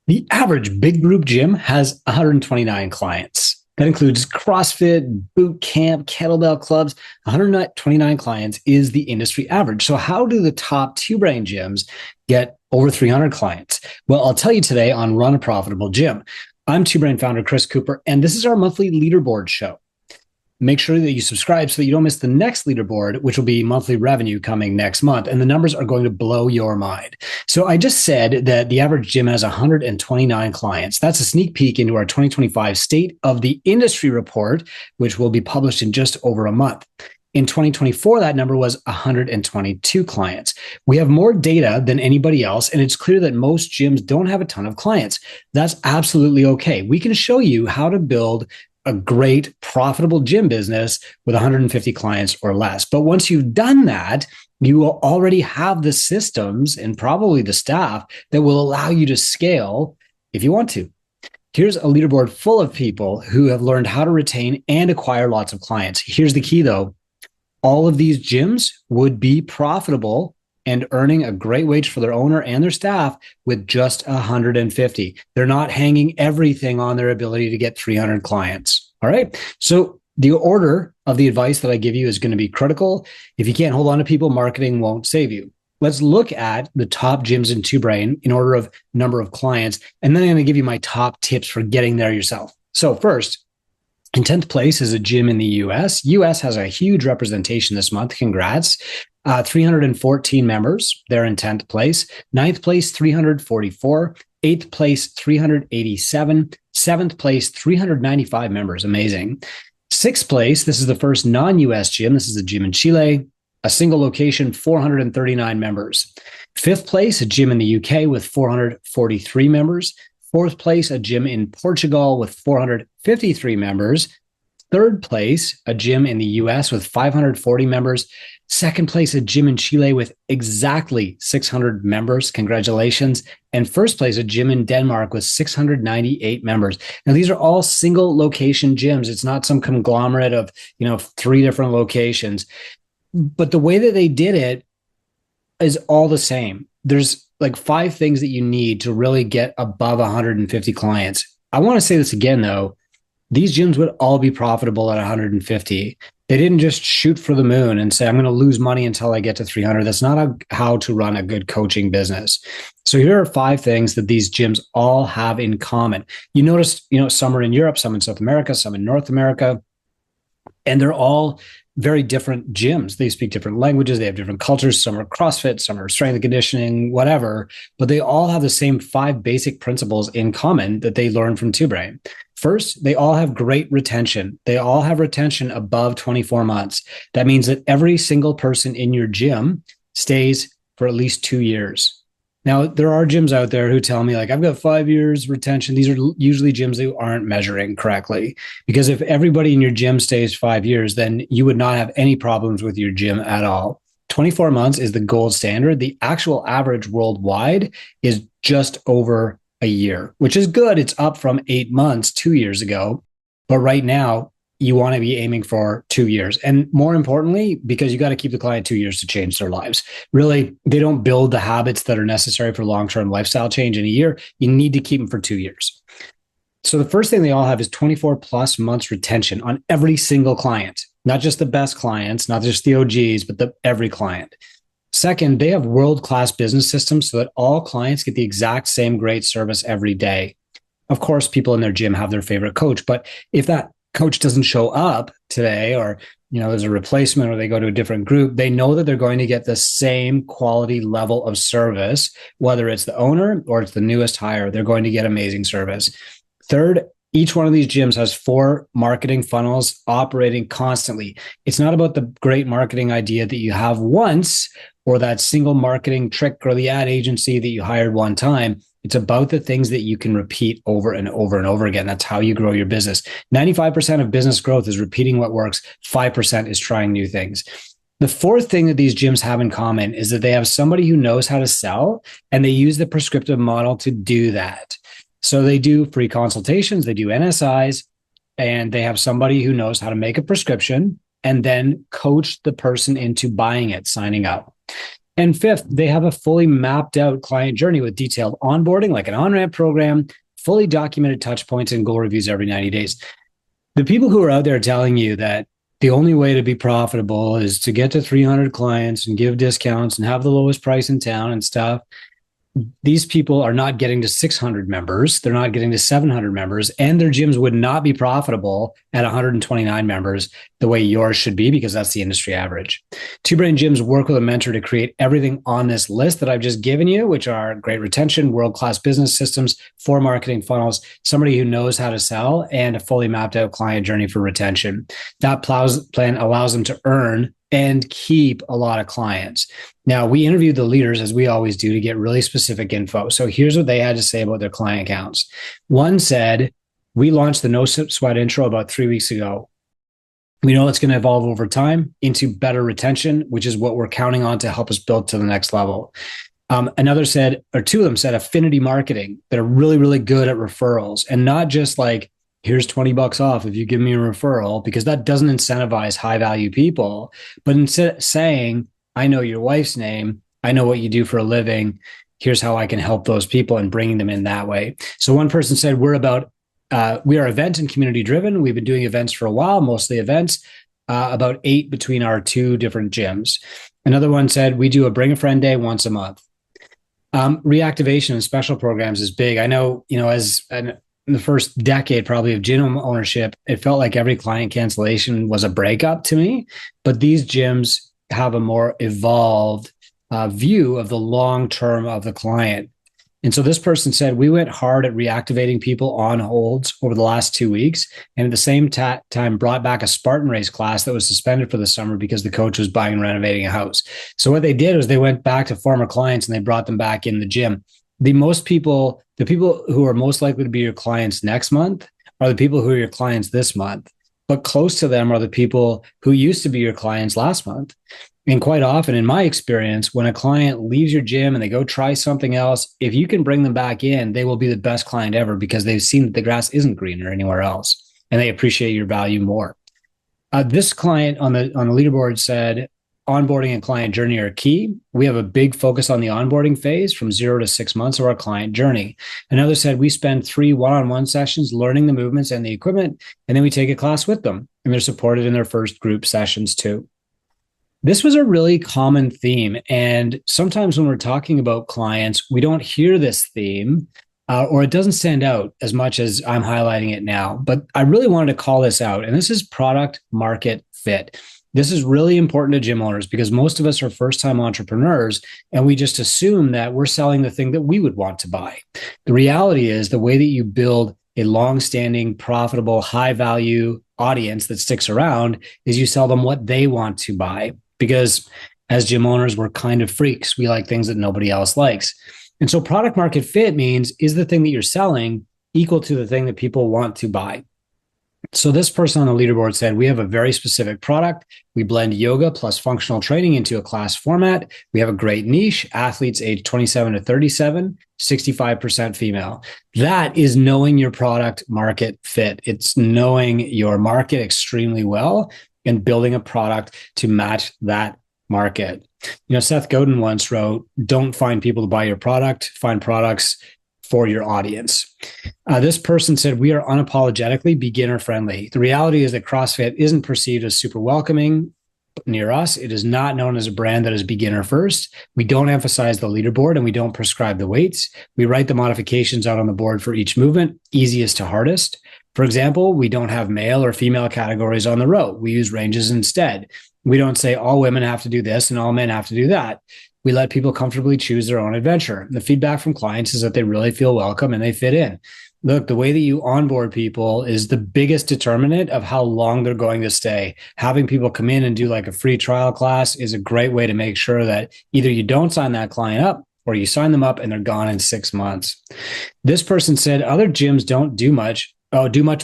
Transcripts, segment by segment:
The average big group gym has 129 clients. That includes CrossFit, boot camp, kettlebell clubs. 129 clients is the industry average. So how do the top two brain gyms get over 300 clients? Well, I'll tell you today on Run a Profitable Gym. I'm Two Brain founder Chris Cooper, and this is our monthly leaderboard show. Make sure that you subscribe so that you don't miss the next leaderboard, which will be monthly revenue coming next month. And the numbers are going to blow your mind. So I just said that the average gym has 129 clients. That's a sneak peek into our 2025 State of the Industry report, which will be published in just over a month. In 2024, that number was 122 clients. We have more data than anybody else, and it's clear that most gyms don't have a ton of clients. That's absolutely okay. We can show you how to build a great profitable gym business with 150 clients or less. But once you've done that, you will already have the systems and probably the staff that will allow you to scale if you want to. Here's a leaderboard full of people who have learned how to retain and acquire lots of clients. Here's the key though. All of these gyms would be profitable and earning a great wage for their owner and their staff with just 150. They're not hanging everything on their ability to get 300 clients. All right. So the order of the advice that I give you is going to be critical. If you can't hold on to people, marketing won't save you. Let's look at the top gyms in Two Brain in order of number of clients. And then I'm going to give you my top tips for getting there yourself. So first, in 10th place is a gym in the US. US has a huge representation this month. Congrats. 314 members. They're in 10th place. 9th place, 344. 8th place, 387. 7th place, 395 members. Amazing. 6th place, this is the first non-US gym. This is a gym in Chile. A single location, 439 members. 5th place, a gym in the UK with 443 members. 4th place, a gym in Portugal with 453 members. 3rd place, a gym in the US with 540 members. 2nd place, a gym in Chile with exactly 600 members. Congratulations. And 1st place, a gym in Denmark with 698 members. Now, these are all single location gyms. It's not some conglomerate of, 3 different locations. But the way that they did it is all the same. There's like 5 things that you need to really get above 150 clients. I want to say this again, though. These gyms would all be profitable at 150. They didn't just shoot for the moon and say, I'm going to lose money until I get to 300. That's not how to run a good coaching business. So here are 5 things that these gyms all have in common. You notice, some are in Europe, some in South America, some in North America, and they're all very different gyms. They speak different languages. They have different cultures. Some are CrossFit, some are strength and conditioning, whatever, but they all have the same 5 basic principles in common that they learn from Two Brain. First, they all have great retention. They all have retention above 24 months. That means that every single person in your gym stays for at least 2 years. Now, there are gyms out there who tell me like, I've got 5 years retention. These are usually gyms that aren't measuring correctly, because if everybody in your gym stays 5 years, then you would not have any problems with your gym at all. 24 months is the gold standard. The actual average worldwide is just over a year, which is good. It's up from 8 months 2 years ago. But right now, you want to be aiming for 2 years. And more importantly, because you got to keep the client 2 years to change their lives. Really, they don't build the habits that are necessary for long-term lifestyle change in a year. You need to keep them for 2 years. So the first thing they all have is 24 plus months retention on every single client, not just the best clients, not just the OGs, but every client. Second, they have world-class business systems so that all clients get the exact same great service every day. Of course, people in their gym have their favorite coach, but if that coach doesn't show up today, or there's a replacement, or they go to a different group, they know that they're going to get the same quality level of service, whether it's the owner or it's the newest hire. They're going to get amazing service. Third, each one of these gyms has 4 marketing funnels operating constantly. It's not about the great marketing idea that you have once, or that single marketing trick, or the ad agency that you hired one time. It's about the things that you can repeat over and over and over again. That's how you grow your business. 95% of business growth is repeating what works. 5% is trying new things. The 4th thing that these gyms have in common is that they have somebody who knows how to sell, and they use the prescriptive model to do that. So they do free consultations, they do NSIs, and they have somebody who knows how to make a prescription and then coach the person into buying it, signing up. And fifth, they have a fully mapped out client journey with detailed onboarding, like an on-ramp program, fully documented touch points and goal reviews every 90 days. The people who are out there telling you that the only way to be profitable is to get to 300 clients and give discounts and have the lowest price in town and stuff, these people are not getting to 600 members. They're not getting to 700 members, and their gyms would not be profitable at 129 members the way yours should be, because that's the industry average. Two Brain Gyms work with a mentor to create everything on this list that I've just given you, which are great retention, world-class business systems, 4 marketing funnels, somebody who knows how to sell, and a fully mapped out client journey for retention. That plan allows them to earn and keep a lot of clients. Now, we interviewed the leaders, as we always do, to get really specific info. So here's what they had to say about their client counts. One said, we launched the No Sweat intro about 3 weeks ago. We know it's going to evolve over time into better retention, which is what we're counting on to help us build to the next level. Another said, or two of them said, affinity marketing, that are really, really good at referrals, and not just like, here's $20 off if you give me a referral, because that doesn't incentivize high value people. But instead of saying, I know your wife's name, I know what you do for a living, here's how I can help those people, and bringing them in that way. So one person said, we are event and community driven. We've been doing events for a while, mostly events, about 8 between our 2 different gyms. Another one said, we do a bring a friend day once a month. Reactivation and special programs is big. I know, in the first decade probably of gym ownership, it felt like every client cancellation was a breakup to me. But these gyms have a more evolved view of the long term of the client. And so this person said, we went hard at reactivating people on holds over the last 2 weeks, and at the same time brought back a Spartan race class that was suspended for the summer because the coach was buying and renovating a house. So what they did was they went back to former clients and they brought them back in the gym. The people who are most likely to be your clients next month are the people who are your clients this month, but close to them are the people who used to be your clients last month. And quite often, in my experience, when a client leaves your gym and they go try something else, if you can bring them back in, they will be the best client ever, because they've seen that the grass isn't greener anywhere else, and they appreciate your value more. This client on the leaderboard said, onboarding and client journey are key. We have a big focus on the onboarding phase from 0 to 6 months of our client journey. Another said, we spend 3 one-on-one sessions learning the movements and the equipment, and then we take a class with them, and they're supported in their first group sessions too. This was a really common theme. And sometimes when we're talking about clients, we don't hear this theme, or it doesn't stand out as much as I'm highlighting it now. But I really wanted to call this out. And this is product market fit. This is really important to gym owners, because most of us are first-time entrepreneurs, and we just assume that we're selling the thing that we would want to buy. The reality is, the way that you build a long-standing, profitable, high-value audience that sticks around is you sell them what they want to buy. Because as gym owners, we're kind of freaks. We like things that nobody else likes. And so product market fit means, is the thing that you're selling equal to the thing that people want to buy? So this person on the leaderboard said, we have a very specific product. We blend yoga plus functional training into a class format. We have a great niche, athletes age 27 to 37, 65% female. That is knowing your product market fit. It's knowing your market extremely well and building a product to match that market. Seth Godin once wrote, don't find people to buy your product, find products for your audience. This person said, we are unapologetically beginner friendly. The reality is that CrossFit isn't perceived as super welcoming near us. It is not known as a brand that is beginner first. We don't emphasize the leaderboard, and we don't prescribe the weights. We write the modifications out on the board for each movement, easiest to hardest. For example, we don't have male or female categories on the row. We use ranges instead. We don't say all women have to do this and all men have to do that. We let people comfortably choose their own adventure. The feedback from clients is that they really feel welcome and they fit in. Look, the way that you onboard people is the biggest determinant of how long they're going to stay. Having people come in and do like a free trial class is a great way to make sure that either you don't sign that client up, or you sign them up and they're gone in 6 months. This person said, other gyms don't do much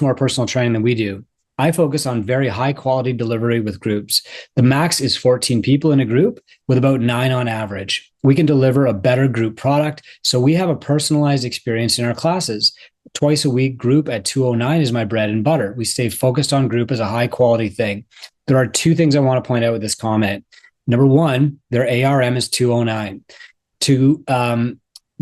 more personal training than we do. I focus on very high quality delivery with groups. The max is 14 people in a group, with about 9 on average. We can deliver a better group product, so we have a personalized experience in our classes. Twice a week group at 209 is my bread and butter. We stay focused on group as a high quality thing. There are 2 things I want to point out with this comment. Number one, their ARM is 209. To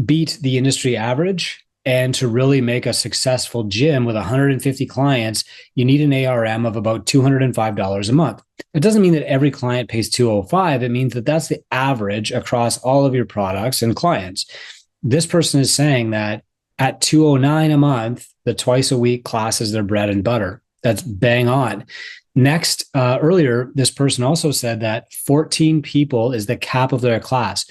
beat the industry average and to really make a successful gym with 150 clients, you need an ARM of about $205 a month. It doesn't mean that every client pays 205. It means that that's the average across all of your products and clients. This person is saying that at 209 a month, the twice a week class is their bread and butter. That's bang on. Next, earlier, this person also said that 14 people is the cap of their class.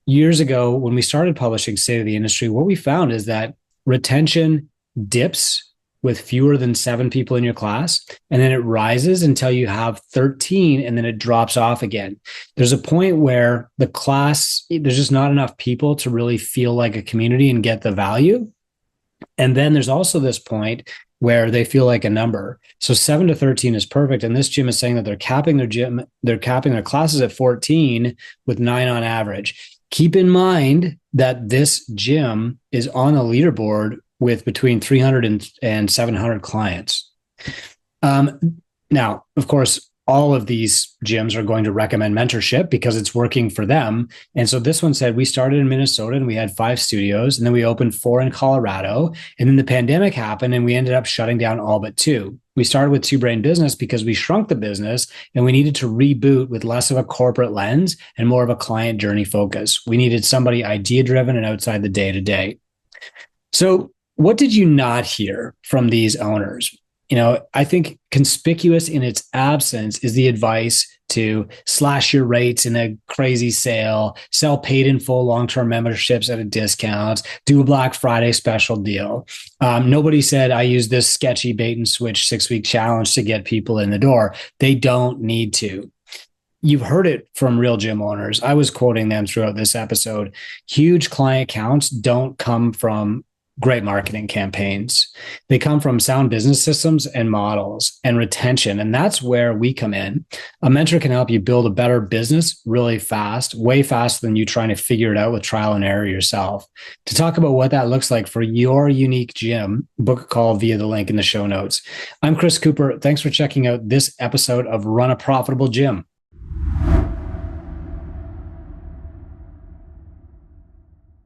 Years ago, when we started publishing State of the Industry, what we found is that retention dips with fewer than 7 people in your class, and then it rises until you have 13, and then it drops off again. There's a point where the class, there's just not enough people to really feel like a community and get the value. And then there's also this point where they feel like a number. So 7 to 13 is perfect. And this gym is saying that they're capping their classes at 14 with 9 on average. Keep in mind that this gym is on a leaderboard with between 300 and 700 clients. Now, of course, all of these gyms are going to recommend mentorship because it's working for them. And so this one said, we started in Minnesota and we had 5 studios, and then we opened 4 in Colorado. And then the pandemic happened and we ended up shutting down all but 2. We started with Two Brain Business because we shrunk the business and we needed to reboot with less of a corporate lens and more of a client journey focus. We needed somebody idea driven and outside the day to day. So what did you not hear from these owners? I think conspicuous in its absence is the advice to slash your rates in a crazy sale, sell paid in full long-term memberships at a discount, do a Black Friday special deal. Nobody said, I use this sketchy bait and switch 6-week challenge to get people in the door. They don't need to. You've heard it from real gym owners. I was quoting them throughout this episode. Huge client counts don't come from great marketing campaigns. They come from sound business systems and models and retention. And that's where we come in. A mentor can help you build a better business really fast, way faster than you trying to figure it out with trial and error yourself. To talk about what that looks like for your unique gym, book a call via the link in the show notes. I'm Chris Cooper. Thanks for checking out this episode of Run a Profitable Gym.